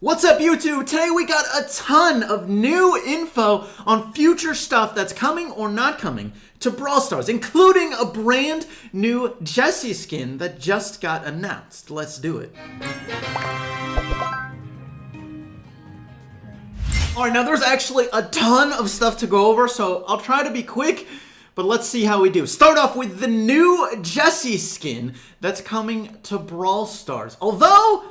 What's up, YouTube? Today we got a ton of new info on future stuff that's coming or not coming to Brawl Stars, including a brand new Jessie skin that just got announced. Let's do it. Alright, now there's actually a ton of stuff to go over, so I'll try to be quick, but let's see how we do. Start off with the new Jessie skin that's coming to Brawl Stars. Although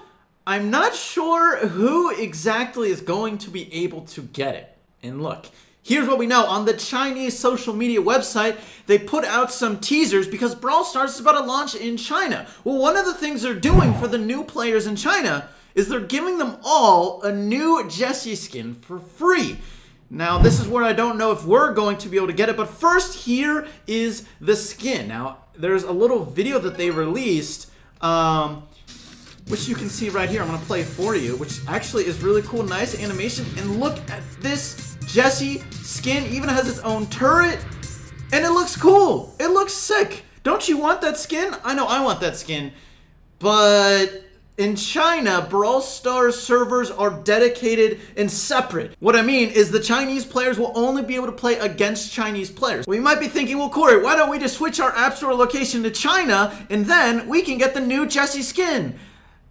I'm not sure who exactly is going to be able to get it. And look, here's what we know. On the Chinese social media website, they put out some teasers because Brawl Stars is about to launch in China. Well, one of the things they're doing for the new players in China is they're giving them all a new Jessie skin for free. Now, this is where I don't know if we're going to be able to get it, but first, here is the skin. Now, there's a little video that they released, which you can see right here. I'm going to play for you, which actually is really cool. Nice animation. And look at this Jessie skin. Even has its own turret. And it looks cool. It looks sick. Don't you want that skin? I know I want that skin. But in China, Brawl Stars servers are dedicated and separate. What I mean is the Chinese players will only be able to play against Chinese players. Well, you might be thinking, well, Cory, why don't we just switch our App Store location to China and then we can get the new Jessie skin?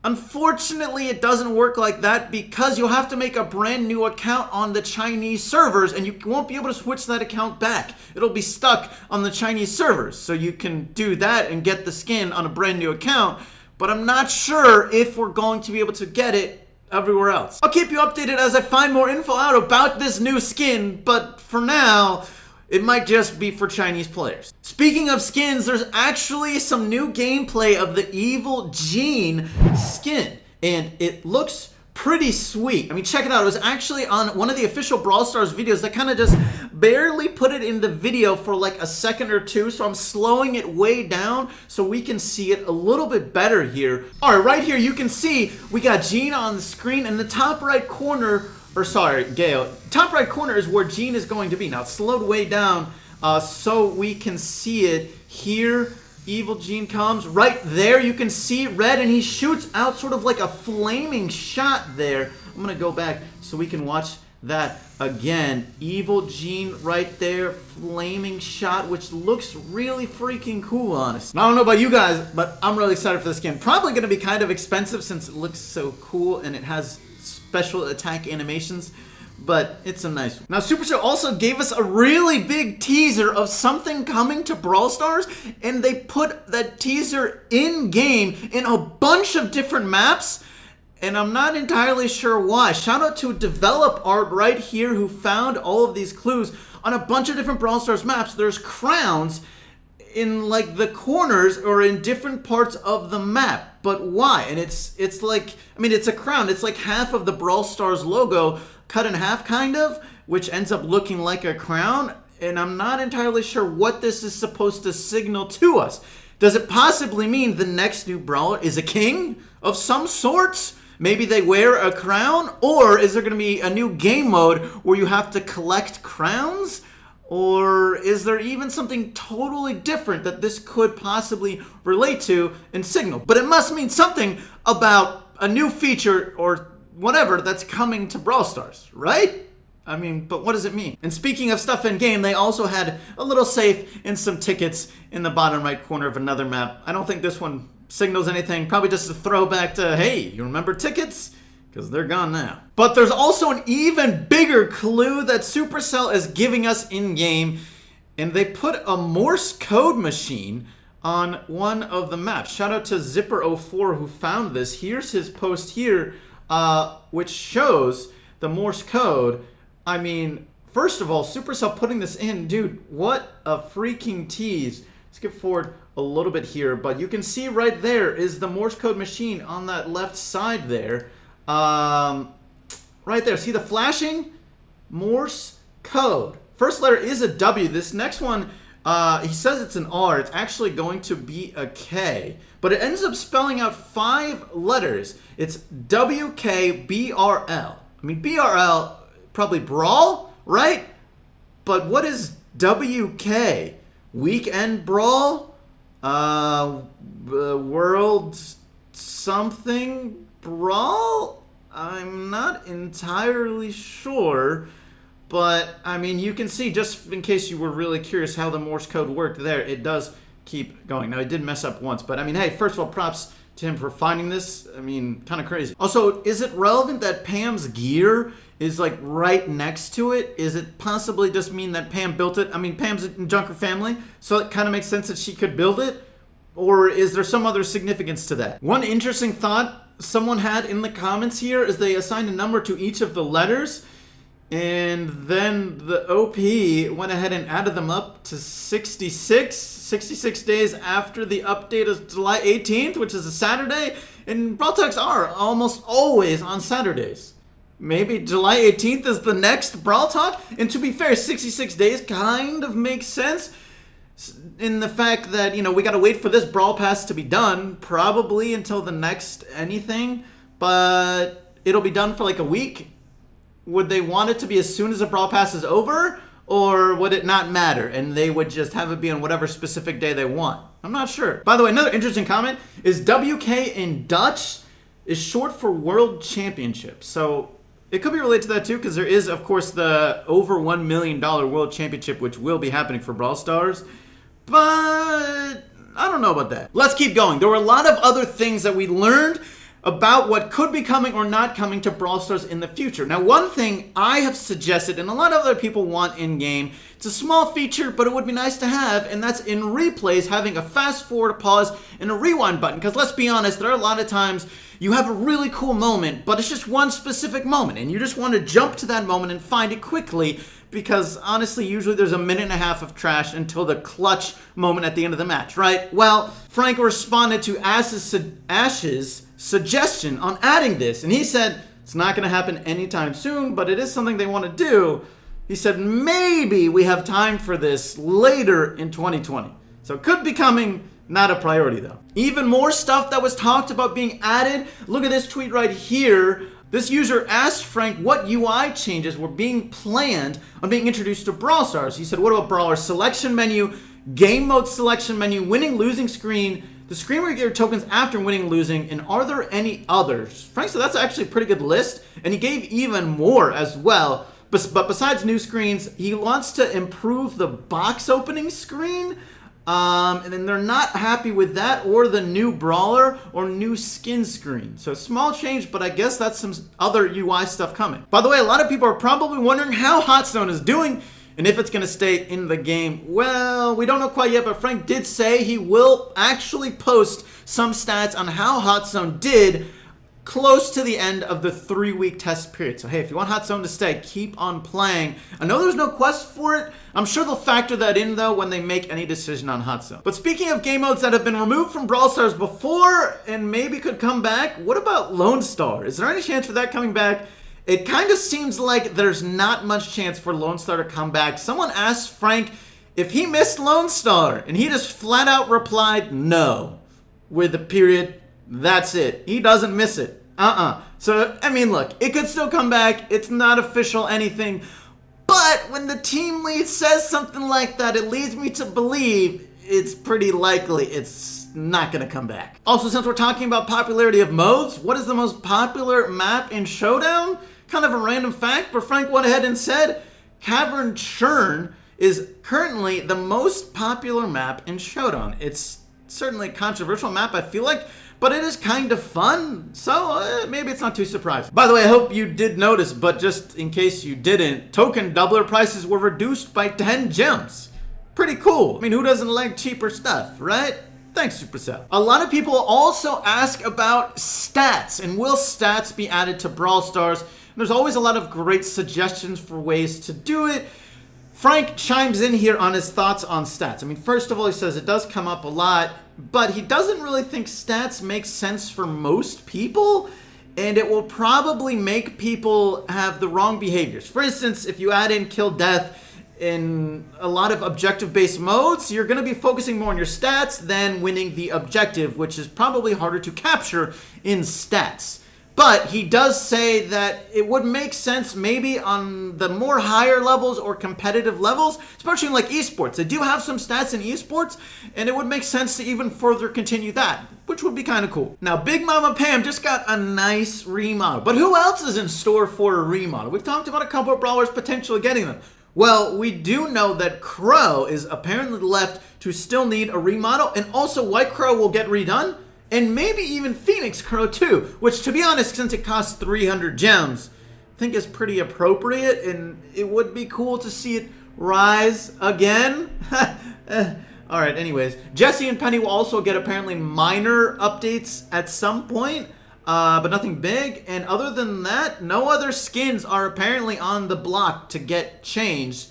Unfortunately, it doesn't work like that because you'll have to make a brand new account on the Chinese servers and you won't be able to switch that account back. It'll be stuck on the Chinese servers. So you can do that and get the skin on a brand new account, but I'm not sure if we're going to be able to get it everywhere else. I'll keep you updated as I find more info out about this new skin, but for now, it might just be for Chinese players. Speaking of skins, there's actually some new gameplay of the Evil Gene skin, and it looks pretty sweet. I mean, check it out. It was actually on one of the official Brawl Stars videos that kind of just barely put it in the video for like a second or two, so I'm slowing it way down so we can see it a little bit better here. All right, right here you can see we got Gene on the screen, and the top right corner, or sorry, Gale, top right corner is where Gene is going to be. Now, it's slowed way down so we can see it here. Evil Gene comes. Right there, you can see red, and he shoots out sort of like a flaming shot there. I'm going to go back so we can watch that again. Evil Gene right there, flaming shot, which looks really freaking cool, honestly. I don't know about you guys, but I'm really excited for this skin. Probably going to be kind of expensive since it looks so cool and it has special attack animations, but it's a nice one. Now, Supercell also gave us a really big teaser of something coming to Brawl Stars, and they put that teaser in-game in a bunch of different maps, and I'm not entirely sure why. Shout out to Develop Art right here who found all of these clues on a bunch of different Brawl Stars maps. There's crowns in like the corners or in different parts of the map, but why? And it's like, I mean, it's a crown. It's like half of the Brawl Stars logo cut in half, kind of, which ends up looking like a crown, and I'm not entirely sure what this is supposed to signal to us. Does it possibly mean the next new brawler is a king of some sorts? Maybe they wear a crown? Or is there going to be a new game mode where you have to collect crowns? Or is there even something totally different that this could possibly relate to and signal? But it must mean something about a new feature or whatever that's coming to Brawl Stars, right? I mean, but what does it mean? And speaking of stuff in game, they also had a little safe and some tickets in the bottom right corner of another map. I don't think this one signals anything. Probably just a throwback to, hey, you remember tickets? Because they're gone now. But there's also an even bigger clue that Supercell is giving us in-game, and they put a Morse code machine on one of the maps. Shout out to Zipper04 who found this. Here's his post here, which shows the Morse code. I mean, first of all, Supercell putting this in, dude, what a freaking tease. Skip forward a little bit here, but you can see right there is the Morse code machine on that left side there. Right there, see the flashing? Morse code. First letter is a W. This next one, he says it's an R. It's actually going to be a K, but it ends up spelling out 5 letters. It's WKBRL. I mean, BRL, probably Brawl, right? But what is WK? Weekend Brawl? World something Brawl? I'm not entirely sure. But, I mean, you can see, just in case you were really curious how the Morse code worked there, it does keep going. Now, it did mess up once, but, I mean, hey, first of all, props to him for finding this. I mean, kind of crazy. Also, is it relevant that Pam's gear is, like, right next to it? Is it possibly just mean that Pam built it? I mean, Pam's in Junker family, so it kind of makes sense that she could build it. Or is there some other significance to that? One interesting thought someone had in the comments here is they assigned a number to each of the letters. And then the OP went ahead and added them up to 66 days after the update of July 18th, which is a Saturday. And Brawl Talks are almost always on Saturdays. Maybe July 18th is the next Brawl Talk? And to be fair, 66 days kind of makes sense in the fact that, you know, we got to wait for this Brawl Pass to be done, probably until the next anything. But it'll be done for like a week. Would they want it to be as soon as the Brawl Pass is over? Or would it not matter and they would just have it be on whatever specific day they want? I'm not sure. By the way, another interesting comment is WK in Dutch is short for World Championship. So it could be related to that too, because there is, of course, the over $1 million World Championship, which will be happening for Brawl Stars. But I don't know about that. Let's keep going. There were a lot of other things that we learned about what could be coming or not coming to Brawl Stars in the future. Now, one thing I have suggested, and a lot of other people want in-game, it's a small feature, but it would be nice to have, and that's in replays, having a fast forward, a pause, and a rewind button. Because let's be honest, there are a lot of times you have a really cool moment, but it's just one specific moment, and you just want to jump to that moment and find it quickly, because honestly, usually there's a minute and a half of trash until the clutch moment at the end of the match, right? Well, Frank responded to Ash's suggestion on adding this, and he said it's not going to happen anytime soon, but it is something they want to do. He said maybe we have time for this later in 2020. So it could be coming, not a priority though. Even more stuff that was talked about being added. Look at this tweet right here. This user asked Frank what UI changes were being planned on being introduced to Brawl Stars. He said, what about Brawler selection menu, game mode selection menu, winning losing screen, the screen where you get your tokens after winning losing, and are there any others? Frank said that's actually a pretty good list, and he gave even more as well. But besides new screens, he wants to improve the box opening screen. And then they're not happy with that or the new brawler or new skin screen. So small change, but I guess that's some other UI stuff coming. By the way, a lot of people are probably wondering how Hot Zone is doing and if it's going to stay in the game. Well, we don't know quite yet, but Frank did say he will actually post some stats on how Hot Zone did close to the end of the 3-week test period. So hey, if you want Hot Zone to stay, keep on playing. I know there's no quest for it. I'm sure they'll factor that in though when they make any decision on Hot Zone. But speaking of game modes that have been removed from Brawl Stars before and maybe could come back, what about Lone Star? Is there any chance for that coming back? It kind of seems like there's not much chance for Lone Star to come back. Someone asked Frank if he missed Lone Star, and he just flat out replied no, with a period. That's it. He doesn't miss it. So, I mean, look, it could still come back. It's not official anything. But when the team lead says something like that, it leads me to believe it's pretty likely it's not going to come back. Also, since we're talking about popularity of modes, what is the most popular map in Showdown? Kind of a random fact, but Frank went ahead and said Cavern Churn is currently the most popular map in Showdown. It's certainly a controversial map, I feel like, but it is kind of fun, so maybe it's not too surprising. By the way, I hope you did notice, but just in case you didn't, token doubler prices were reduced by 10 gems. Pretty cool. I mean, who doesn't like cheaper stuff, right? Thanks, Supercell. A lot of people also ask about stats, and will stats be added to Brawl Stars? And there's always a lot of great suggestions for ways to do it. Frank chimes in here on his thoughts on stats. I mean, first of all, he says it does come up a lot, but he doesn't really think stats make sense for most people, and it will probably make people have the wrong behaviors. For instance, if you add in kill death in a lot of objective-based modes, you're going to be focusing more on your stats than winning the objective, which is probably harder to capture in stats. But he does say that it would make sense maybe on the more higher levels or competitive levels, especially in like esports. They do have some stats in esports, and it would make sense to even further continue that, which would be kind of cool. Now, Big Mama Pam just got a nice remodel. But who else is in store for a remodel? We've talked about a couple of brawlers potentially getting them. Well, we do know that Crow is apparently left to still need a remodel, and also White Crow will get redone. And maybe even Phoenix Crow too, which, to be honest, since it costs 300 gems, I think is pretty appropriate, and it would be cool to see it rise again. Alright, anyways. Jessie and Penny will also get apparently minor updates at some point, but nothing big. And other than that, no other skins are apparently on the block to get changed.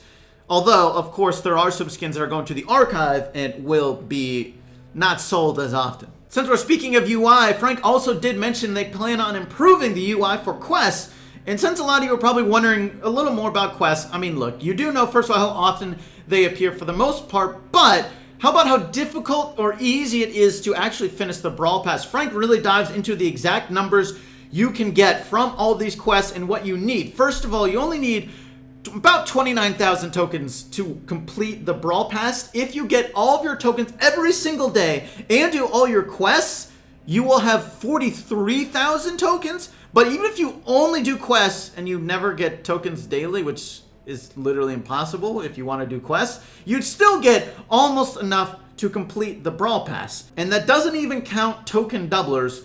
Although, of course, there are some skins that are going to the archive and will be not sold as often. Since we're speaking of UI, Frank also did mention they plan on improving the UI for quests. And since a lot of you are probably wondering a little more about quests, I mean, look, you do know, first of all, how often they appear for the most part, but how about how difficult or easy it is to actually finish the Brawl Pass? Frank really dives into the exact numbers you can get from all these quests and what you need. First of all, you only need about 29,000 tokens to complete the Brawl Pass. If you get all of your tokens every single day and do all your quests, you will have 43,000 tokens. But even if you only do quests and you never get tokens daily, which is literally impossible if you want to do quests, you'd still get almost enough to complete the Brawl Pass. And that doesn't even count token doublers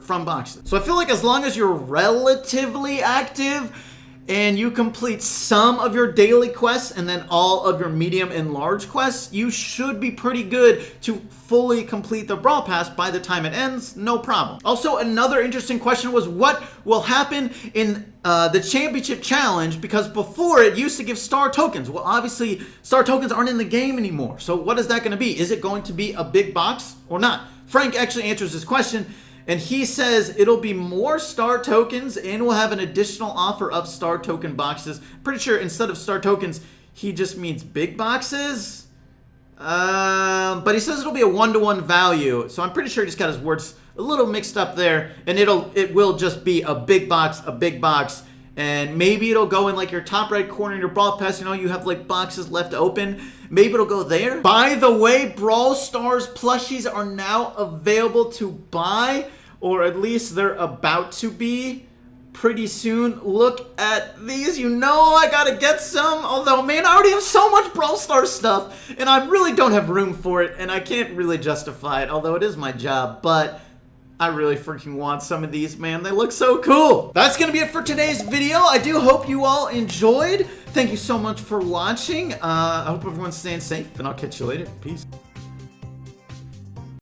from boxes. So I feel like as long as you're relatively active and you complete some of your daily quests and then all of your medium and large quests, you should be pretty good to fully complete the Brawl Pass by the time it ends, no problem. Also, another interesting question was what will happen in the Championship Challenge, because before it used to give star tokens. Well, obviously, star tokens aren't in the game anymore. So what is that going to be? Is it going to be a big box or not? Frank actually answers this question, and he says it'll be more star tokens and we'll have an additional offer of star token boxes. Pretty sure instead of star tokens, he just means big boxes. But he says it'll be a 1-to-1 value. So I'm pretty sure he just got his words a little mixed up there. And it will just be a big box, and maybe it'll go in like your top right corner in your Brawl Pass. You know, you have like boxes left open. Maybe it'll go there. By the way, Brawl Stars plushies are now available to buy, or at least they're about to be pretty soon. Look at these. You know I gotta get some. Although, man, I already have so much Brawl Stars stuff, and I really don't have room for it, and I can't really justify it, although it is my job. But I really freaking want some of these, man. They look so cool. That's gonna be it for today's video. I do hope you all enjoyed. Thank you so much for watching. I hope everyone's staying safe, and I'll catch you later. Peace.